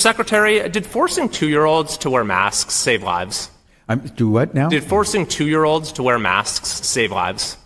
Secretary, did forcing 2-year-olds to wear masks save lives? Do what now? Did forcing 2-year-olds to wear masks save lives?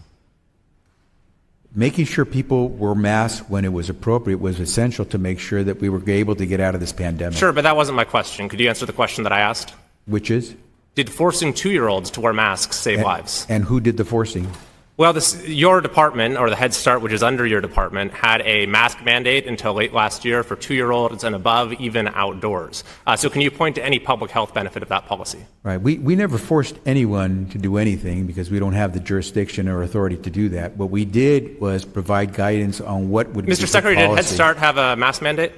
Making sure people wore masks when it was appropriate was essential to make sure that we were able to get out of this pandemic. Sure, but that wasn't my question. Could you answer the question that I asked? Which is? Did forcing 2-year-olds to wear masks save lives? And who did the forcing? Well, your department, or the Head Start, which is under your department, had a mask mandate until late last year for 2-year-olds and above, even outdoors. So can you point to any public health benefit of that policy? Right. We never forced anyone to do anything because we don't have the jurisdiction or authority to do that. What we did was provide guidance on what would be the Mr. Secretary, policy. did Head Start have a mask mandate?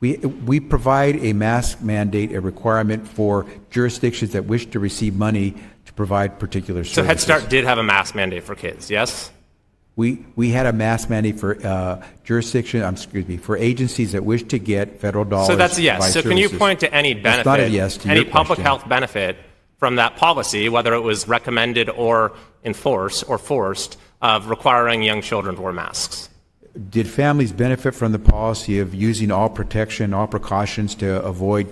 We provide a mask mandate, a requirement for jurisdictions that wish to receive money to provide particular services. So Head Start did have a mask mandate for kids, yes? We had a mask mandate for for agencies that wish to get federal dollars. So that's a yes. So can you point to any benefit, that's not a yes to any your public question. health benefit from that policy, whether it was recommended or enforced or forced, of requiring young children to wear masks? Did families benefit from the policy of using all protection, all precautions to avoid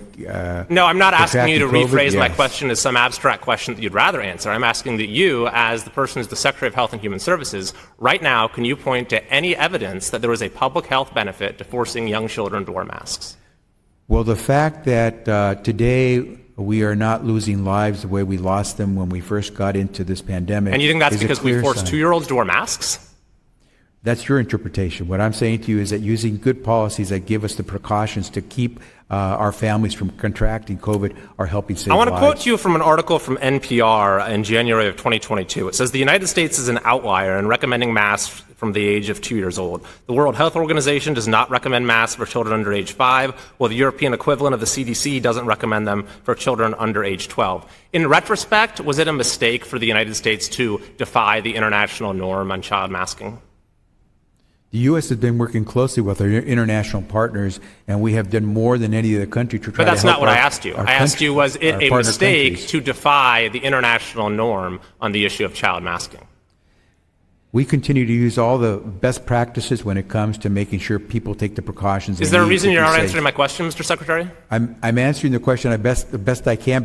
No, I'm not asking you to rephrase my Yes. question as some abstract question that you'd rather answer. I'm asking that you, as the person who's the Secretary of Health and Human Services, right now, can you point to any evidence that there was a public health benefit to forcing young children to wear masks? Well, the fact that today we are not losing lives the way we lost them when we first got into this pandemic. And you think that's is a because we clear forced sign. 2-year-olds to wear masks? That's your interpretation. What I'm saying to you is that using good policies that give us the precautions to keep our families from contracting COVID are helping save lives. I want to quote you from an article from NPR in January of 2022. It says, "The United States is an outlier in recommending masks from the age of 2 years old. The World Health Organization does not recommend masks for children under age 5, while the European equivalent of the CDC doesn't recommend them for children under age 12. In retrospect, was it a mistake for the United States to defy the international norm on child masking? The U.S. has been working closely with our international partners, and we have done more than any other country to try to help. But that's not what I asked you. I asked you, was it a mistake countries. to defy the international norm on the issue of child masking? We continue to use all the best practices when it comes to making sure people take the precautions. Is there a reason you're not answering my question, Mr. Secretary? I'm answering the question the best I can.